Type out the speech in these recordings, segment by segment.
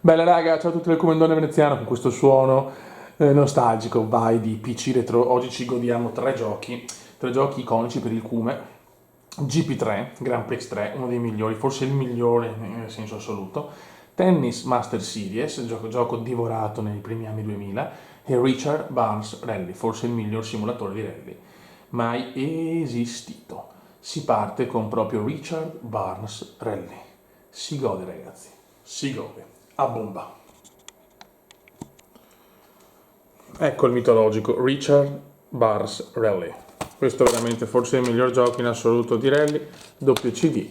Bella raga, ciao a tutti del Comandone Veneziano con questo suono nostalgico, vai di PC Retro. Oggi ci godiamo tre giochi iconici per il Cume. GP3, Grand Prix 3, uno dei migliori, forse il migliore nel senso assoluto. Tennis Master Series, gioco divorato nei primi anni 2000. E Richard Barnes Rally, forse il miglior simulatore di rally mai esistito. Si parte con proprio Richard Barnes Rally. Si gode ragazzi, si gode. A bomba. Ecco il mitologico Richard Barnes Rally. Questo è veramente forse il miglior gioco in assoluto di rally, doppio CD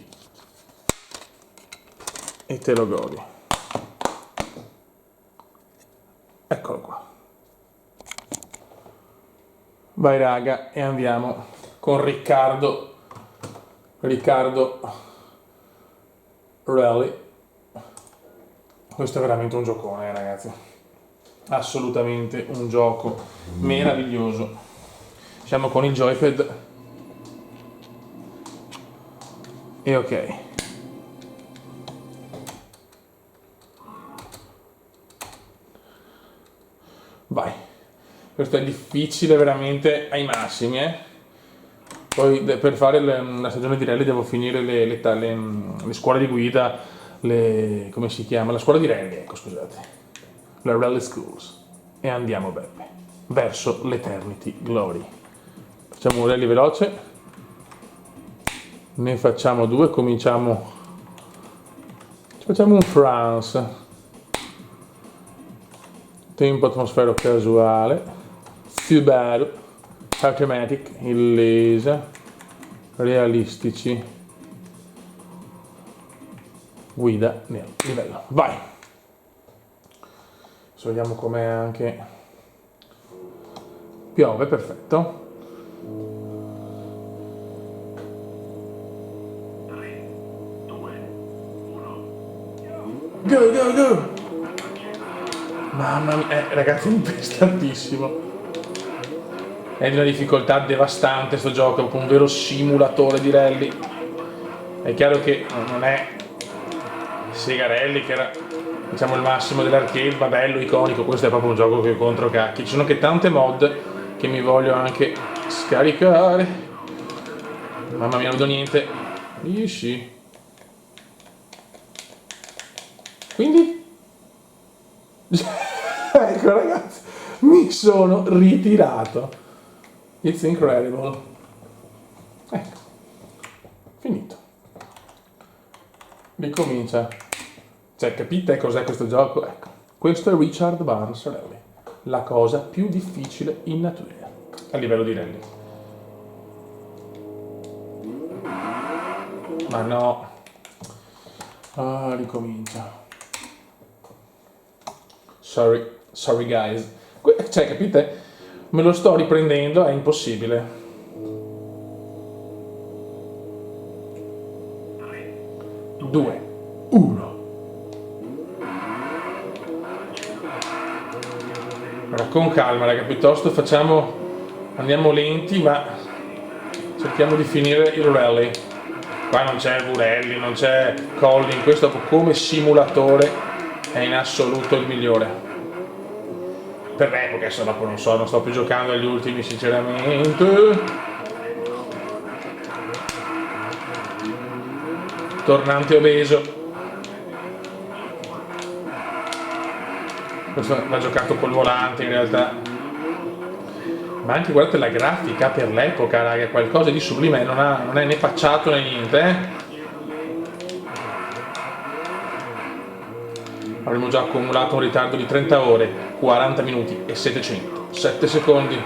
e te lo godi. Eccolo qua. Vai raga e andiamo con Riccardo Rally. Questo è veramente un giocone ragazzi, assolutamente un gioco meraviglioso. Siamo con il joypad e ok. Vai. Questo è difficile veramente ai massimi, Poi per fare la stagione di rally devo finire le scuole di guida, come si chiama? La scuola di rally, ecco scusate. La Rally Schools. E andiamo Beppe, verso l'Eternity Glory. Facciamo un rally veloce. Ne facciamo due, cominciamo. Ci facciamo un France. Tempo atmosfero casuale. Subaru. Automatic, illesa. Realistici. Guida nel livello. Vai! Adesso vediamo com'è anche. Piove, perfetto. 3, 2, 1. Go, go, go! Mamma mia, ragazzi, è impestantissimo. È di una difficoltà devastante sto gioco, è proprio un vero simulatore di rally. È chiaro che non è Sega Rally, che era diciamo il massimo dell'arcade, ma bello, iconico. Questo è proprio un gioco che contro cacchi. Ci sono anche tante mod che mi voglio anche scaricare. Mamma mia, non vedo niente. Isci. Quindi? Ecco ragazzi, mi sono ritirato. It's incredible. Ecco, finito. Ricomincia. Cioè, capite cos'è questo gioco? Ecco, questo è Richard Barnes Rally, la cosa più difficile in natura a livello di rally. Ma no. Ah, ricomincia. Sorry guys. Cioè, capite? Me lo sto riprendendo, è impossibile. 3, 2, 1. Ora con calma, raga, piuttosto andiamo lenti, ma cerchiamo di finire il rally. Qua non c'è Burelli, non c'è Collin, questo come simulatore è in assoluto il migliore. Per l'epoca, adesso dopo non sto più giocando agli ultimi sinceramente. Tornante obeso. Questo va giocato col volante in realtà. Ma anche guardate la grafica per l'epoca, raga, è qualcosa di sublime, non è né pacciato né niente, Avremo già accumulato un ritardo di 30 ore, 40 minuti e 707 secondi.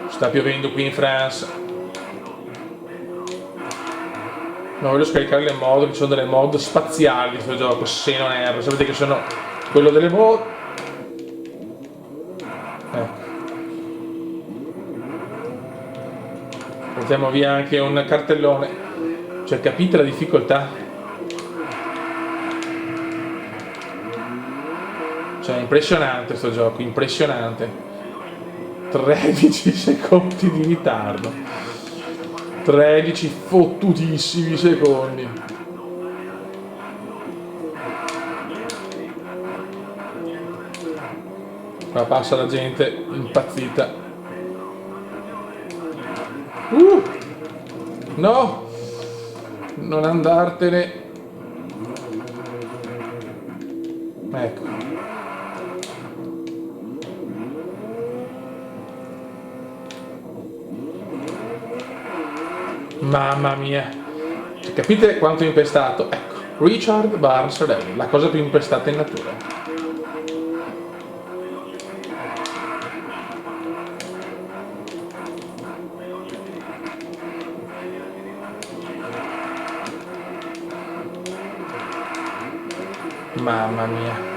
Sta piovendo qui in France. Ma voglio scaricare le mod, che ci sono delle mod spaziali di questo gioco, se non erro. Sapete che sono quello delle mod. Ecco. Mettiamo via anche un cartellone. Cioè, capite la difficoltà? Cioè, è impressionante sto gioco, impressionante. 13 secondi di ritardo. 13 fottutissimi secondi. Qua passa la gente impazzita. No! Non andartene. Ecco. Mamma mia. Capite quanto è impestato? Ecco. Richard Barnes Rally, la cosa più impestata in natura. Mamma mia.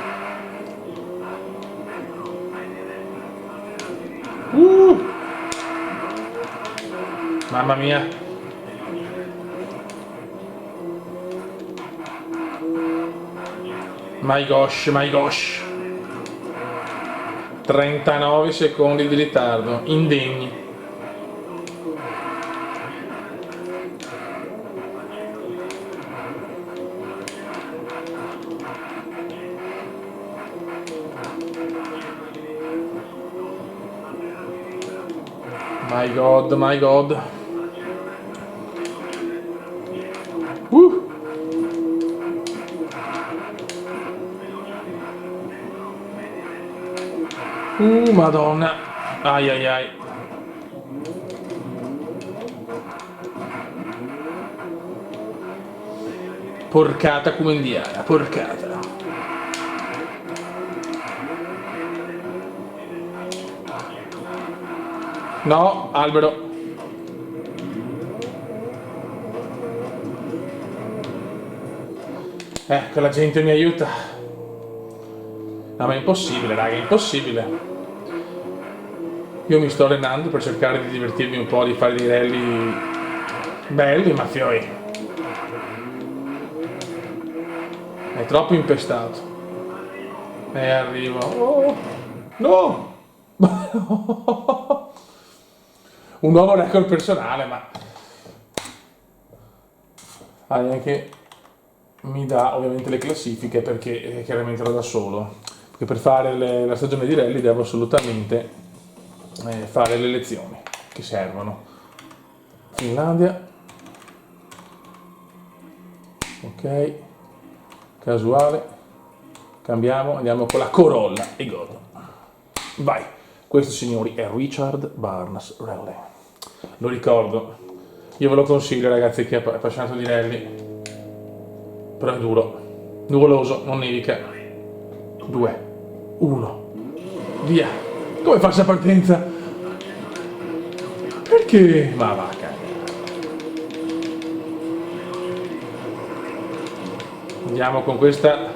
Mamma mia. My gosh, my gosh. 39 secondi di ritardo, indegni. My god, my god. Madonna. Ai ai ai. Porcata come indiana, porcata. No, albero. Ecco, la gente mi aiuta. No, ma è impossibile, raga, è impossibile. Io mi sto allenando per cercare di divertirmi un po', di fare dei rally belli, ma fioi. È troppo impestato. E arrivo. Oh, no! Un nuovo record personale, ma neanche mi dà ovviamente le classifiche perché chiaramente ero da solo. Perché per fare la stagione di rally devo assolutamente fare le lezioni che servono. Finlandia. Ok. Casuale. Cambiamo, andiamo con la Corolla e godo. Vai. Questo, signori, è Richard Barnes Rally. Lo ricordo. Io ve lo consiglio, ragazzi, chi è appassionato di rally. Però è duro. Nuvoloso, non nevica. 2, 1. Via. Come fa questa partenza? Perché? Ma va, cagare. Andiamo con questa.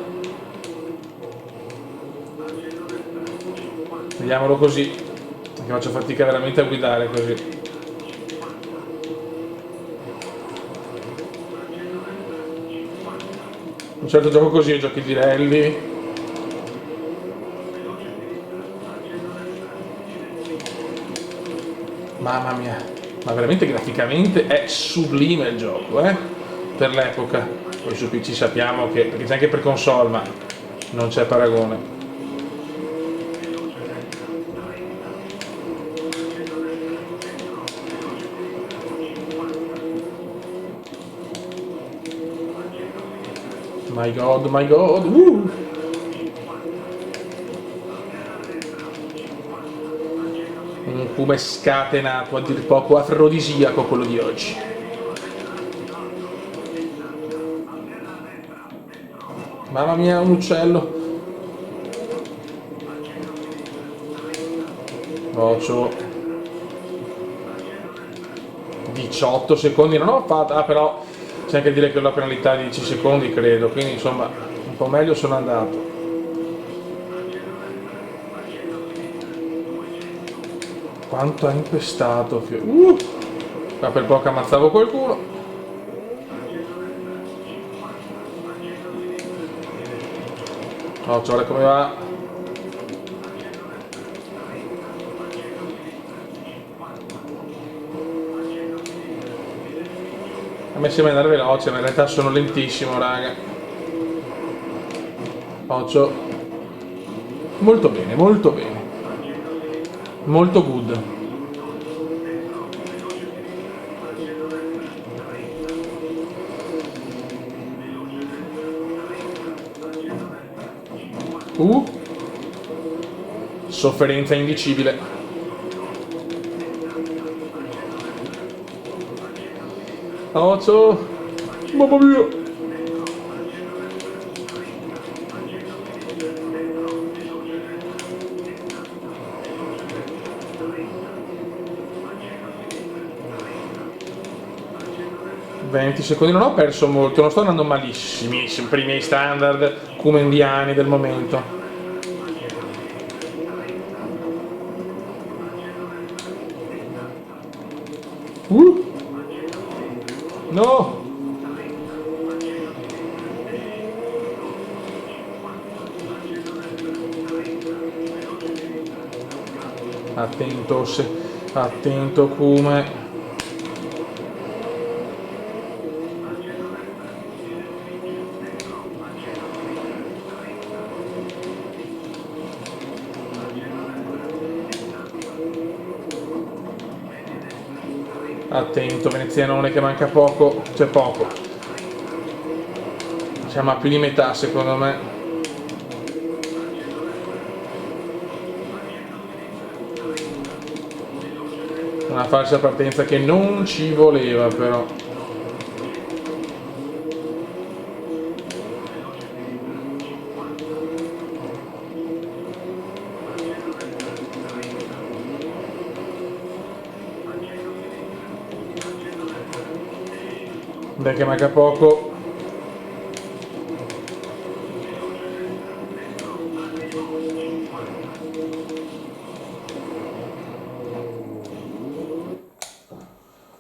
Vediamolo così, perché faccio fatica veramente a guidare così. Un certo gioco così, giochi di rally. Mamma mia, ma veramente graficamente è sublime il gioco, per l'epoca. Poi su PC sappiamo che, perché c'è anche per console, ma non c'è paragone. My god, my god. Un cume scatenato, a dir poco afrodisiaco quello di oggi. Mamma mia, un uccello. 8. 18 secondi non ho fatto. Ah, però c'è anche a dire che ho la penalità di 10 secondi, credo. Quindi, insomma, un po' meglio sono andato. Quanto ha impestato. Ma per poco ammazzavo qualcuno. Oh, guarda come va. A me sembra andare veloce, ma in realtà sono lentissimo, raga. 8. Molto bene, molto bene. molto good. Sofferenza indicibile. Occhio, mamma mia. «20 secondi, non ho perso molto, non sto andando malissimissimo per i miei standard kumendiani del momento. No! Attento, attento Kume. Attento venezianone che manca poco, c'è poco. Siamo a più di metà secondo me. Una falsa partenza che non ci voleva però. Dai che manca poco.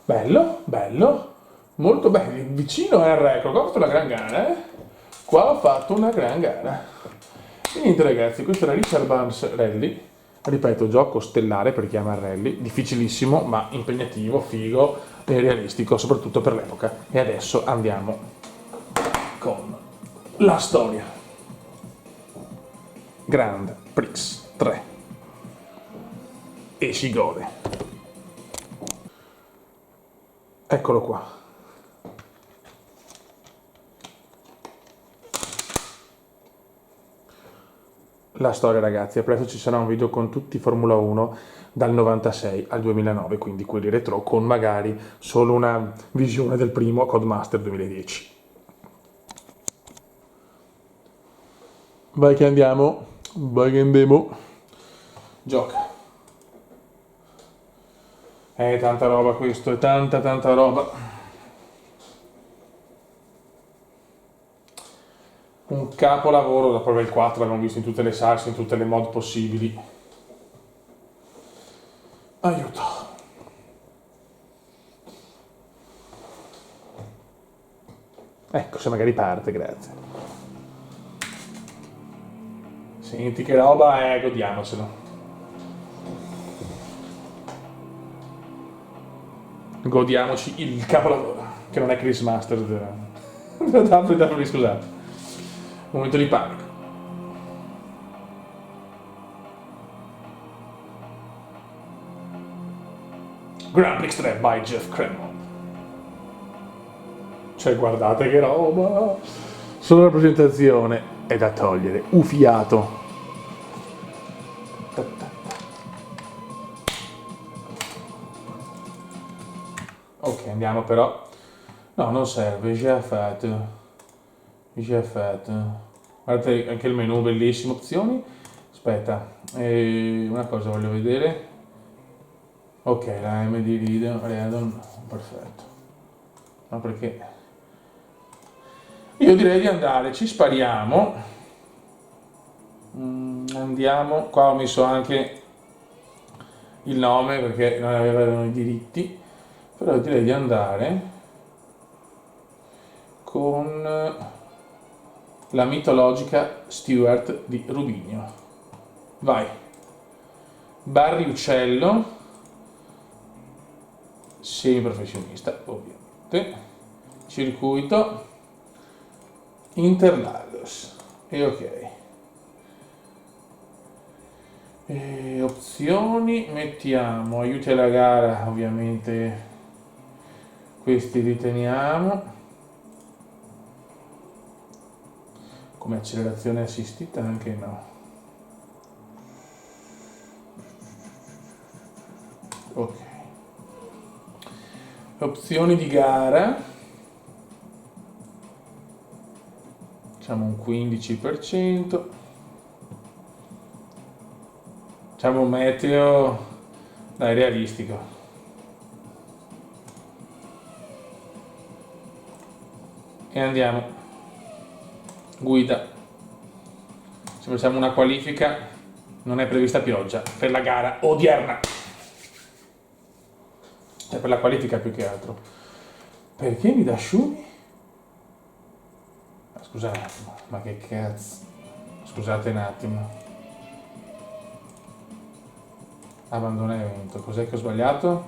Bello, bello, molto bello, vicino al record, qua ho fatto una gran gara, Qua ho fatto una gran gara. E niente ragazzi, questo era Richard Burns Rally, ripeto, gioco stellare per chi ama il rally, difficilissimo ma impegnativo, figo e realistico, soprattutto per l'epoca. E adesso andiamo con la storia. Grand Prix 3. E si gode. Eccolo qua. La storia ragazzi, a presto ci sarà un video con tutti i Formula 1 dal 96 al 2009, quindi quelli retro, con magari solo una visione del primo Codemaster 2010. Vai che andiamo, vai che andiamo. Gioca. È tanta roba questo, è tanta roba. Un capolavoro, la prova il 4 l'abbiamo visto in tutte le salse, in tutte le mod possibili. Aiuto. Ecco, se magari parte, grazie. Senti che roba, godiamocelo. Godiamoci il capolavoro, che non è Chris Masters WWE, scusate. Momento di panico. Grand Prix 3 by Jeff Cremont. Cioè guardate che roba. Solo la presentazione è da togliere. Ufiato. Ok, andiamo però. No, non serve, già fatto. Guardate anche il menu, bellissimo, opzioni. Aspetta, una cosa voglio vedere. Ok, la MD Redon, perfetto. No, perché io direi di andare, ci spariamo. Andiamo, qua ho messo anche il nome perché non avevano i diritti, però direi di andare con la mitologica Stewart di Rubigno. Vai. Barry Uccello, semiprofessionista ovviamente, circuito Interlagos, e ok. E opzioni, mettiamo aiuti alla gara, ovviamente questi li teniamo. Come accelerazione assistita anche no. Ok. Opzioni di gara, facciamo un 15%, facciamo un meteo, dai, realistico. E andiamo. Guida. Se facciamo una qualifica, non è prevista pioggia per la gara odierna. Cioè per la qualifica più che altro. Perché mi dà asciughi? Scusate un attimo, ma che cazzo? Scusate un attimo. Abbandona evento. Cos'è che ho sbagliato?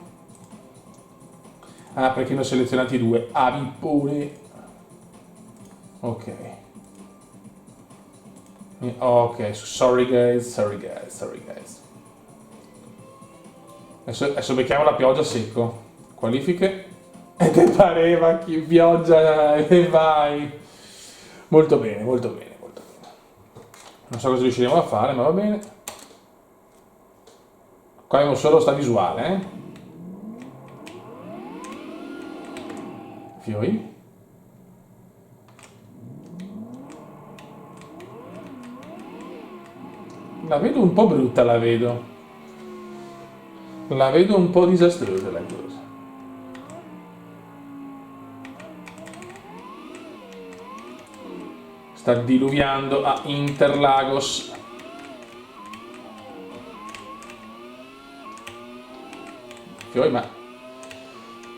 Ah, perché ne ho selezionati due. Ah, pippone. Ok. Ok, sorry guys, sorry guys, sorry guys. Adesso becchiamo la pioggia secco. Qualifiche. E te pareva che pioggia e vai. Molto bene, molto bene, molto bene. Non so cosa riusciremo a fare, ma va bene. Qua abbiamo solo sta visuale, Fioi. La vedo un po' brutta, la vedo. La vedo un po' disastrosa la cosa. Sta diluviando a Interlagos. Fioi, ma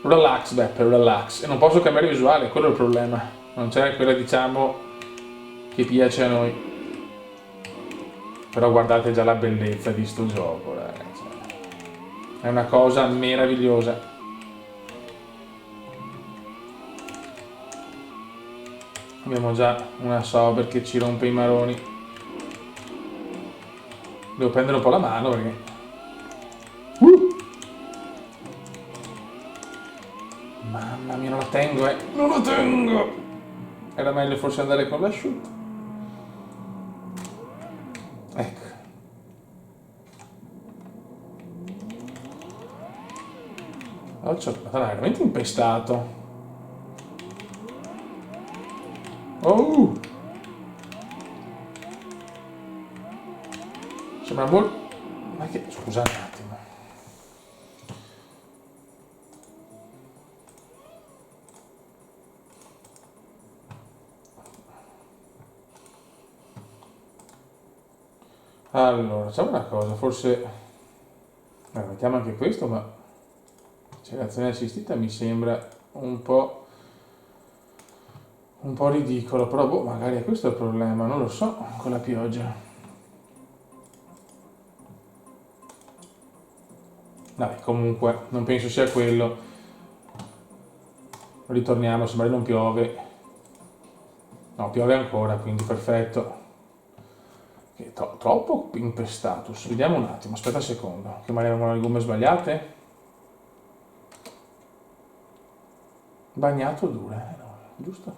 relax, Beppe, relax. E non posso cambiare visuale, quello è il problema. Non c'è quella, diciamo, che piace a noi. Però guardate già la bellezza di sto gioco, ragazzi. È una cosa meravigliosa. Abbiamo già una Sauber che ci rompe i maroni. Devo prendere un po' la mano perché... Mamma mia, non la tengo, Non la tengo! Era meglio forse andare con l'asciutto. Ecco. Oh, ma è veramente impestato. Oh! Sembra molto... Ma che... Scusate un attimo. Allora, facciamo una cosa, forse... mettiamo anche questo, ma... Accelerazione assistita mi sembra un po' ridicolo, però boh, magari è questo il problema, non lo so, con la pioggia. Dai, comunque, non penso sia quello. Ritorniamo, se magari non piove. No, piove ancora, quindi perfetto. Troppo impestato. Vediamo un attimo, aspetta un secondo, che magari avevano le gomme sbagliate. Bagnato dure, no, giusto?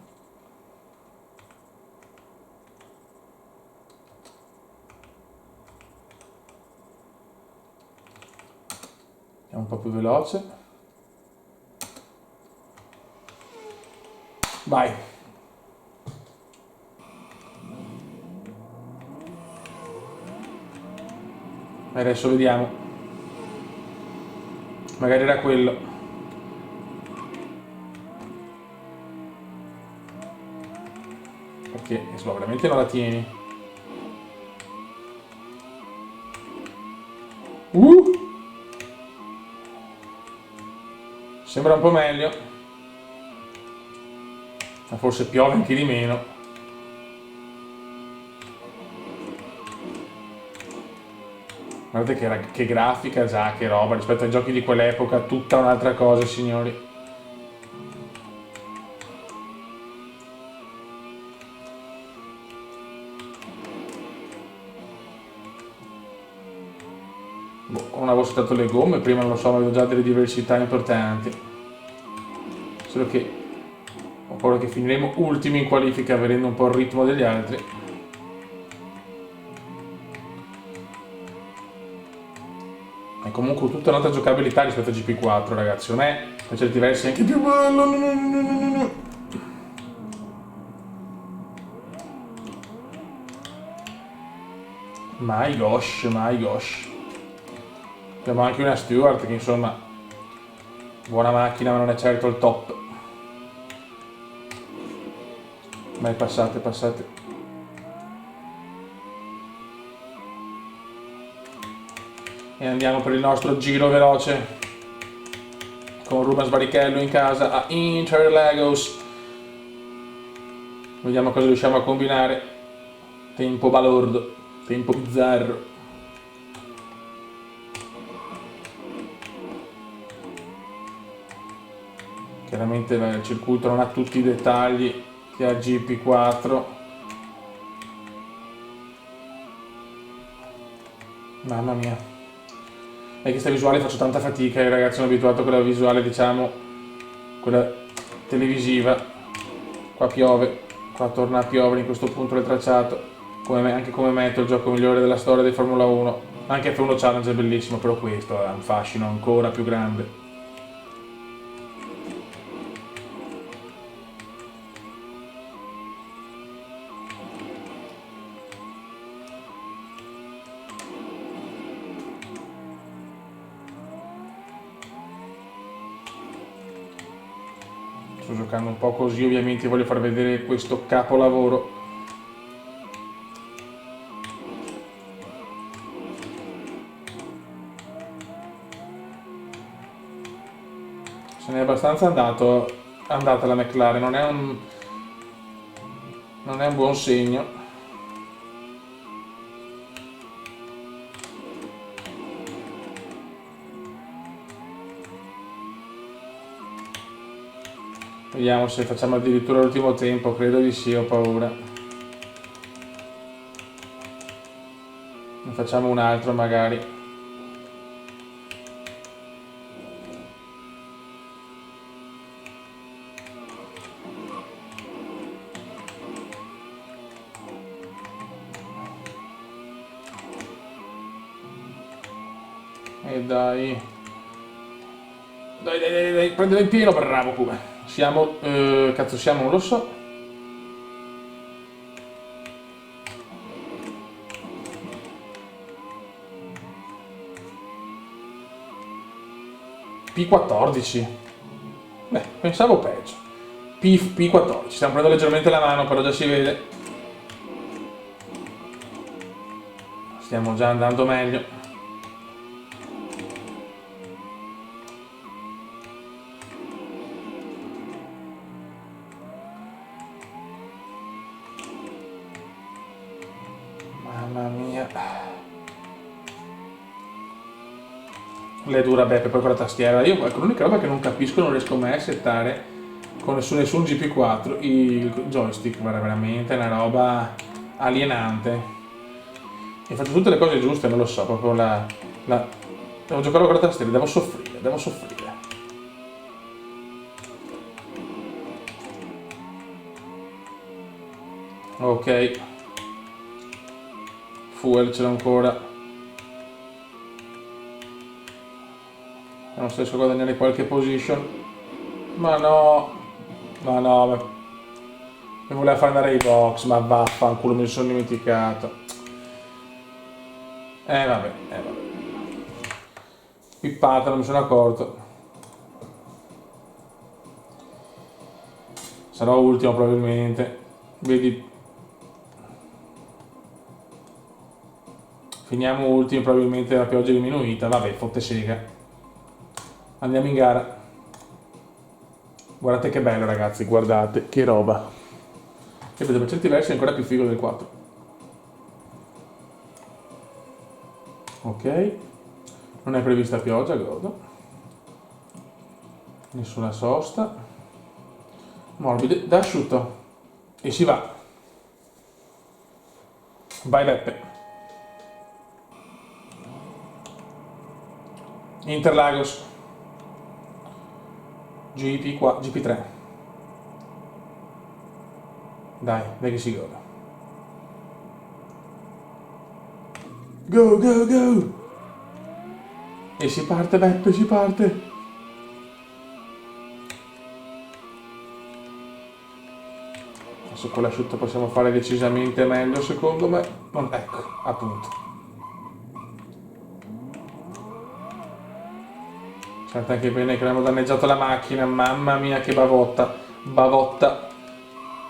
È un po' più veloce. Vai. Adesso vediamo. Magari era quello. Perché veramente non la tieni. Sembra un po' meglio. Ma forse piove anche di meno. Guardate che grafica già, che roba, rispetto ai giochi di quell'epoca, tutta un'altra cosa, signori. non avevo settato le gomme, prima non lo so, ma avevo già delle diversità importanti. Solo che ho paura che finiremo ultimi in qualifica, vedendo un po' il ritmo degli altri. È comunque tutta un'altra giocabilità rispetto a GP4, ragazzi. Non è per certi versi anche più bello. No. My gosh, my gosh. Abbiamo anche una Stewart che insomma buona macchina ma non è certo il top. Vai, passate, passate. E andiamo per il nostro giro veloce con Rubens Barrichello in casa a Interlagos. Vediamo cosa riusciamo a combinare. Tempo balordo, tempo bizzarro. Chiaramente il circuito non ha tutti i dettagli che ha GP4. Mamma mia. E questa visuale faccio tanta fatica, i ragazzi sono abituati a quella visuale, diciamo, quella televisiva. Qua piove, qua torna a piovere in questo punto del tracciato. Anche come metto il gioco migliore della storia di Formula 1. Anche F1 Challenge è bellissimo, però questo ha un fascino ancora più grande. Sto giocando un po' così, ovviamente voglio far vedere questo capolavoro. Se ne è abbastanza andata la McLaren, non è un buon segno. Vediamo se facciamo addirittura l'ultimo tempo, credo di sì, ho paura. Ne facciamo un altro magari. E dai. Dai, prendilo in pieno, bravo come. Siamo, cazzo siamo, non lo so. P14. Beh, pensavo peggio. P14, stiamo prendendo leggermente la mano, però già si vede. Stiamo già andando meglio. Mamma mia. Le dura Beppe poi con la tastiera. Io l'unica roba che non capisco, non riesco mai a settare con nessun GP4 il joystick, guarda, veramente è una roba alienante. E faccio tutte le cose giuste, non lo so, proprio devo giocare con la tastiera, devo soffrire, devo soffrire. Ok. Fuel ce l'ho ancora. Non so se riesco a guadagnare qualche position. Ma no. Ma no. Mi voleva far andare ai box, ma vaffanculo, mi sono dimenticato. Vabbè. Pippata, non mi sono accorto. Sarò ultimo probabilmente. Vedi. Finiamo ultimi, probabilmente la pioggia è diminuita. Vabbè, fotte sega. Andiamo in gara. Guardate che bello ragazzi, guardate che roba. E per certi versi è ancora più figo del 4. Ok. Non è prevista pioggia, godo. Nessuna sosta. Morbide, da asciutto. E si va. Vai Beppe. Interlagos. GP3. Dai che si goda. Go, go, go! E si parte, Beppe, si parte! Adesso con l'asciutta possiamo fare decisamente meglio, secondo me. Ecco, appunto. Sente anche bene che abbiamo danneggiato la macchina, mamma mia che bavotta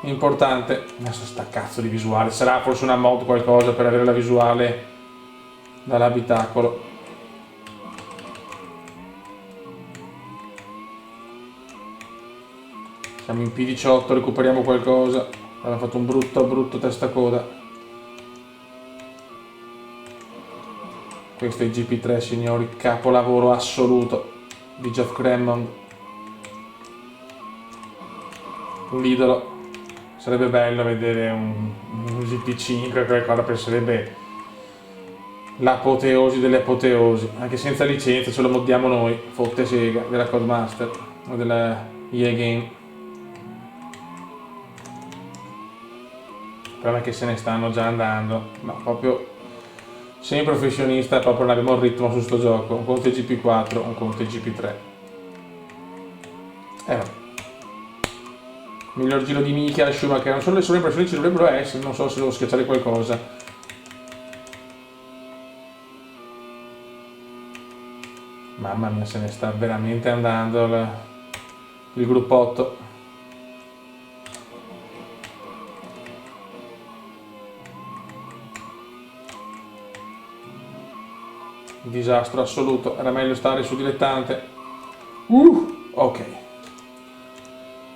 importante. Adesso sta cazzo di visuale, sarà forse una mod qualcosa per avere la visuale dall'abitacolo. Siamo in P18, recuperiamo qualcosa, abbiamo fatto un brutto testacoda. Questo è il GP3 signori, capolavoro assoluto di Geoff Crammond, l'idolo. Sarebbe bello vedere un GP5, qualcosa, penserebbe l'apoteosi delle apoteosi, anche senza licenza, ce lo moddiamo noi, fotte sega, della Codemaster o della EA Game. Il problema è che se ne stanno già andando, no, proprio semi-professionista, proprio non abbiamo il ritmo su sto gioco, un conto è GP4, un conto è GP3. Miglior giro di Michael Schumacher, non sono le sole impressioni, ci dovrebbero essere, non so se devo schiacciare qualcosa. Mamma mia, se ne sta veramente andando il gruppotto. Disastro assoluto, era meglio stare su dilettante. Ok.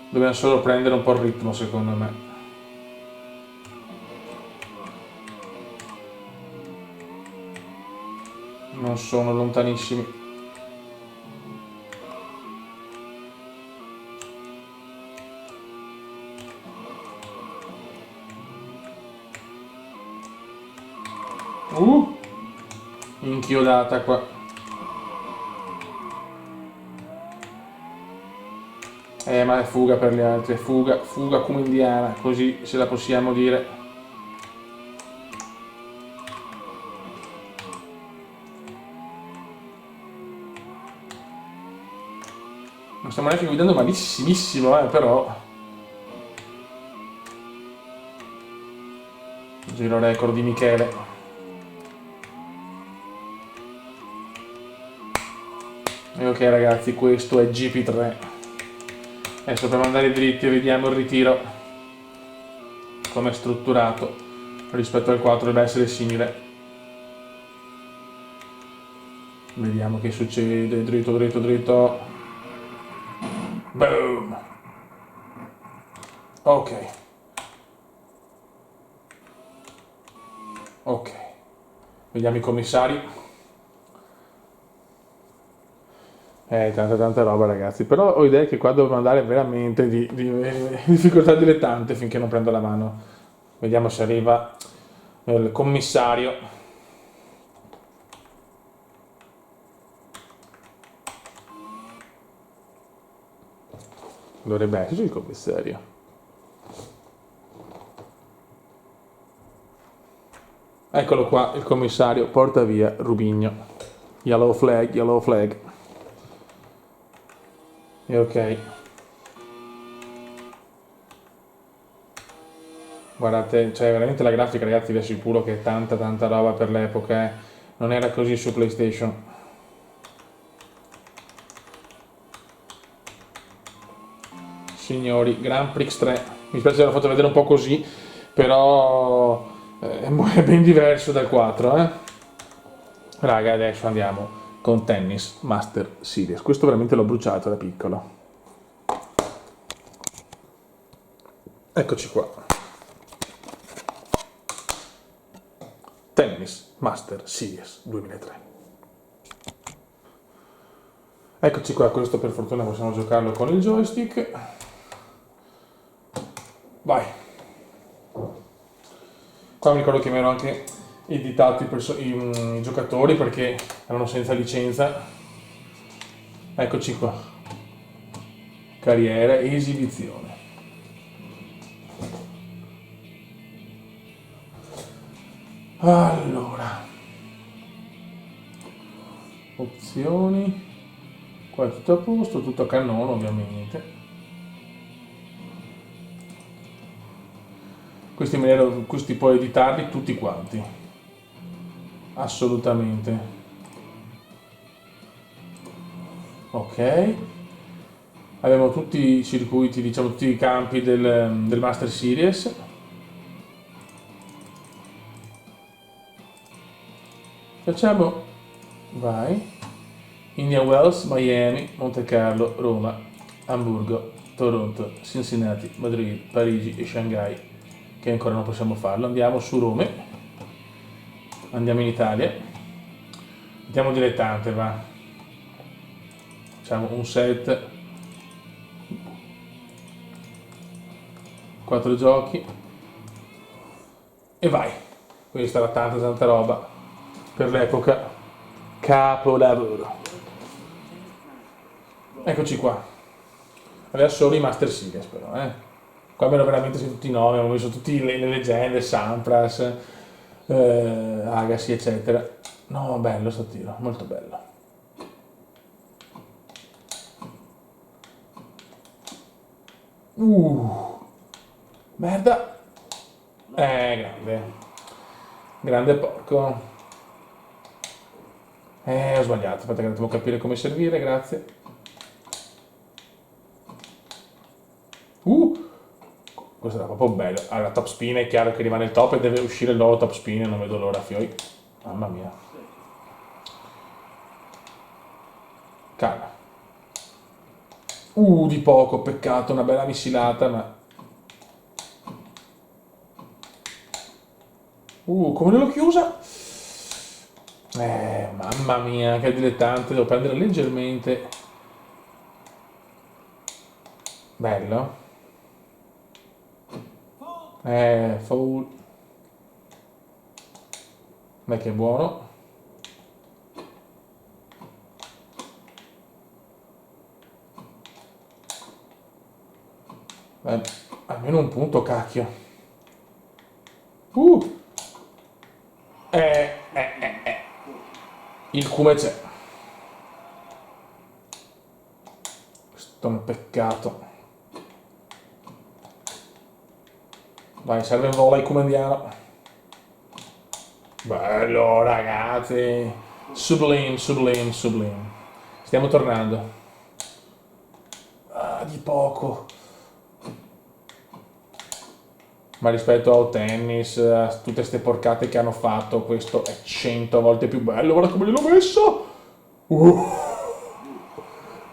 Dobbiamo solo prendere un po' il ritmo, secondo me. Non sono lontanissimi. Inchiodata qua. Ma è fuga per gli altri, è fuga come indiana, così se la possiamo dire. Non stiamo neanche guidando malissimissimo, però. Giro record di Michele. E ok ragazzi, questo è GP3. Adesso per andare dritti vediamo il ritiro, come è strutturato rispetto al 4, deve essere simile. Vediamo che succede, dritto. Boom! Ok. Vediamo i commissari. Tanta roba ragazzi, però ho idea che qua devo andare veramente di difficoltà dilettante finché non prendo la mano. Vediamo se arriva il commissario. Dovrebbe esserci il commissario. Eccolo qua, il commissario porta via Rubigno. Yellow flag. E ok. Guardate, cioè veramente la grafica ragazzi vi assicuro che è tanta roba per l'epoca, non era così su PlayStation. Signori, Grand Prix 3, mi spiace averlo fatto vedere un po' così, però è ben diverso dal 4, Raga, adesso andiamo con Tennis Master Series, questo veramente l'ho bruciato da piccolo. Eccoci qua. Tennis Master Series 2003. Eccoci qua, questo per fortuna possiamo giocarlo con il joystick. Vai. Qua mi ricordo che mi ero anche editato i giocatori perché erano senza licenza. Eccoci qua. Carriera e esibizione. Allora. Opzioni. Qua è tutto a posto, tutto a cannone ovviamente. Questi puoi editarli tutti quanti. Assolutamente. Ok. Abbiamo tutti i circuiti, diciamo tutti i campi del Master Series. Facciamo, vai, Indian Wells, Miami, Monte Carlo, Roma, Amburgo, Toronto, Cincinnati, Madrid, Parigi e Shanghai, che ancora non possiamo farlo. Andiamo su Rome, andiamo in Italia, andiamo dilettante, va. Facciamo un set, 4 giochi e vai. Questa era tanta roba per l'epoca. Capolavoro. Eccoci qua. Aveva solo i Master Series però, Qua abbiamo veramente tutti i nomi, abbiamo messo tutte le leggende, Sampras, Agassi, eccetera. No, bello sto tiro, molto bello. Merda. Grande. Grande porco. Ho sbagliato, aspetta che devo capire come servire, grazie. Questo era proprio bello. Allora, top spin è chiaro che rimane il top e deve uscire il nuovo top spin e non vedo l'ora, fioi. Mamma mia. Calma. Di poco, peccato, una bella missilata, ma... come l'ho chiusa? Mamma mia, che dilettante, devo prendere leggermente. Bello. Foul. Dai che è buono. Almeno un punto, cacchio. Il come c'è. Questo è un peccato. Vai, serve in volley come andiamo. Bello, ragazzi. Sublime, sublime, sublime. Stiamo tornando. Di poco. Ma rispetto al tennis, a tutte queste porcate che hanno fatto, questo è 100 volte più bello. Guarda come gliel'ho messo!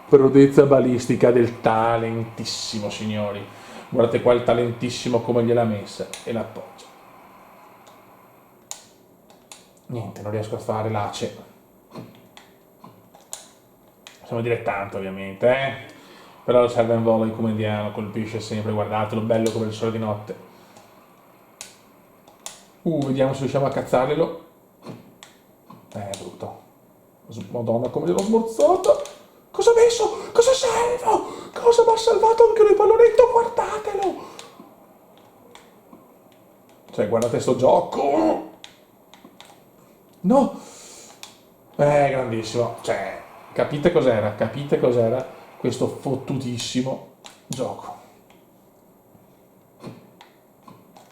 Prodezza balistica del talentissimo, signori. Guardate qua il talentissimo come gliel'ha messa e l'appoggio. Niente, non riesco a fare l'ace. Possiamo dire tanto ovviamente, Però il serve in volley come indiano, colpisce sempre, guardatelo, bello come il sole di notte. Vediamo se riusciamo a cazzarglielo. Brutto. Madonna, come gliel'ho smorzata. Cosa ho messo? Cosa salvo? Cosa mi ha salvato anche il pallonetto? Guardatelo! Cioè, guardate sto gioco! No! Grandissimo. Cioè, capite cos'era? Capite cos'era questo fottutissimo gioco?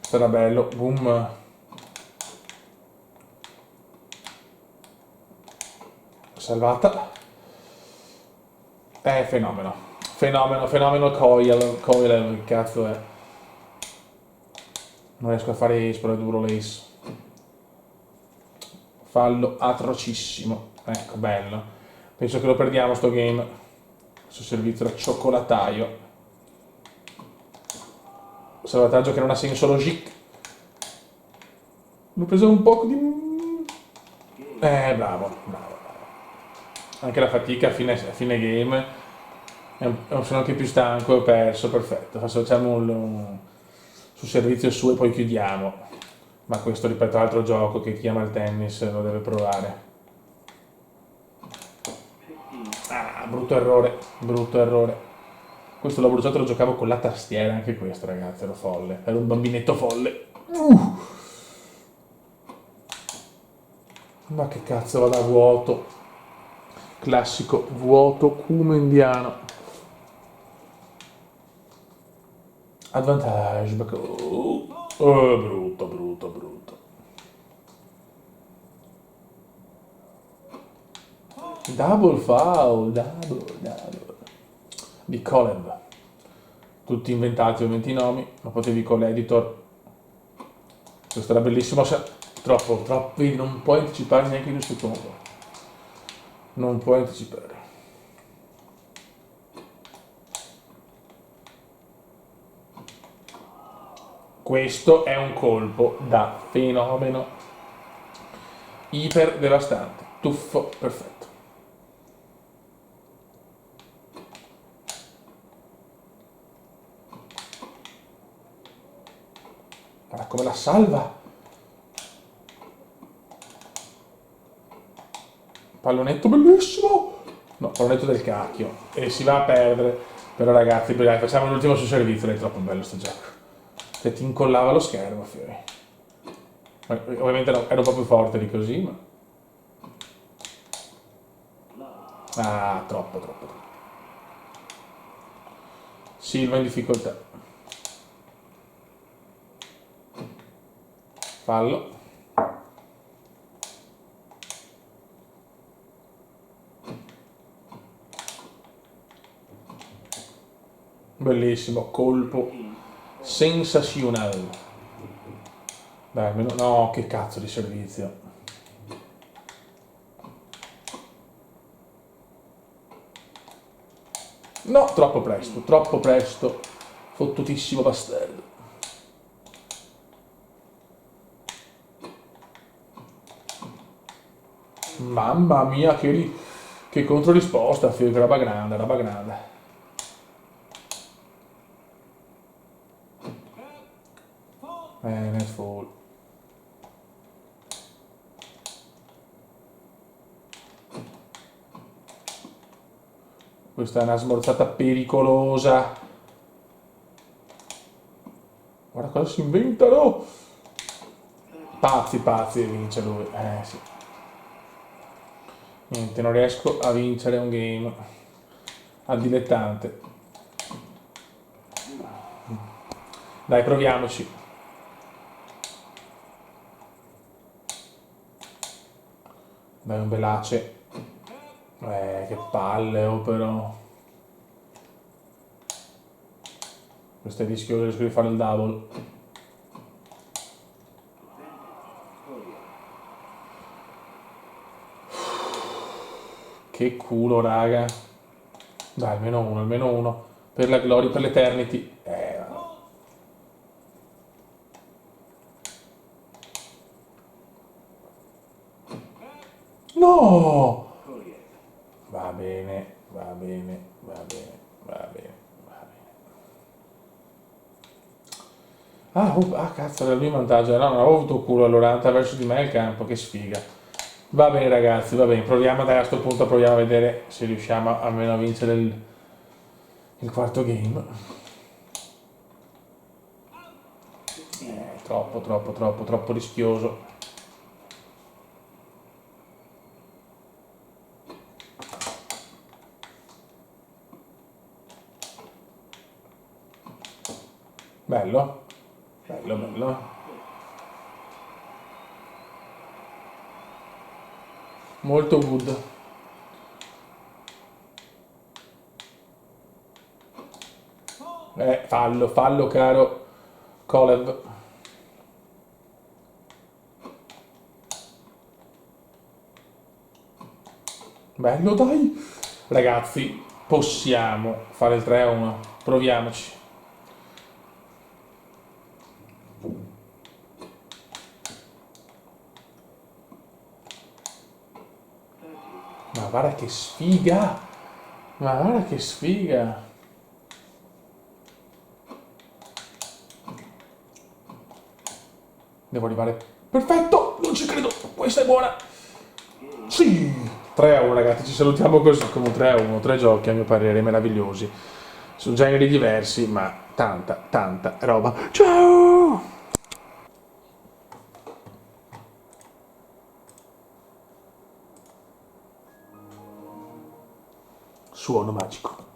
Sarà bello. Boom. Salvata. Fenomeno. Fenomeno Coil, che cazzo è? Non riesco a fare ace, però è duro l'ace. Fallo atrocissimo. Ecco, bello. Penso che lo perdiamo sto game. Questo servizio da cioccolataio. Salvataggio che non ha senso logic. L'ho preso un po' di... bravo. Anche la fatica a fine game, sono anche più stanco e ho perso, perfetto. Facciamo sul servizio su e poi chiudiamo. Ma questo, ripeto, è altro gioco che chi ama il tennis lo deve provare. Ah, brutto errore, brutto errore. Questo l'ho bruciato, lo giocavo con la tastiera, anche questo ragazzi, ero folle. Ero un bambinetto folle. Ma che cazzo, vado a vuoto. Classico vuoto cume indiano. Advantage, brutto, brutto, brutto. Double foul, double. Di Coleb. Tutti inventati ovviamente i nomi, ma potevi con l'editor. Questo era bellissimo. Troppo, vedi, non puoi anticipare neanche in un secondo. Non puoi anticipare. Questo è un colpo da fenomeno. Iper devastante. Tuffo perfetto. Guarda come la salva. Pallonetto bellissimo. No, pallonetto del cacchio. E si va a perdere. Però ragazzi, dai, facciamo l'ultimo sul servizio. È troppo bello sto gioco. Se ti incollava lo schermo, fiori. Ovviamente no, ero un po' più forte di così, ma... Ah, troppo. Silva in difficoltà. Fallo. Bellissimo, colpo sensazionale. Dai, almeno... No, che cazzo di servizio. No, troppo presto. Fottutissimo bastardo. Mamma mia, che controrisposta, figlio, che roba grande, roba grande. Net fall. Questa è una smorzata pericolosa. Guarda cosa si inventano. Pazzi, e vince lui. Sì. Niente, non riesco a vincere un game. Al dilettante. Dai, proviamoci. Dai, un belace. Che palle, oh però. Questo è rischioso, riesco di fare il double. Che culo, raga. Dai, almeno uno, almeno uno. Per la gloria, per l'eternity. No! Va bene, va bene, va bene, va bene, va bene. Cazzo, era lui in vantaggio. No, non avevo avuto culo allora, verso di me il campo, che sfiga. Va bene ragazzi, va bene, proviamo dai a sto punto, proviamo a vedere se riusciamo almeno a vincere il quarto game. Troppo rischioso. Bello, bello. Molto good. Fallo caro Kolev. Bello dai. Ragazzi, possiamo fare il 3-1. Proviamoci. Ma guarda che sfiga! Ma guarda che sfiga! Devo arrivare... Perfetto! Non ci credo! Questa è buona! Sì! 3-1 ragazzi, ci salutiamo così con un 3-1, 3 giochi a mio parere meravigliosi. Sono generi diversi, ma tanta roba. Ciao! Suono magico.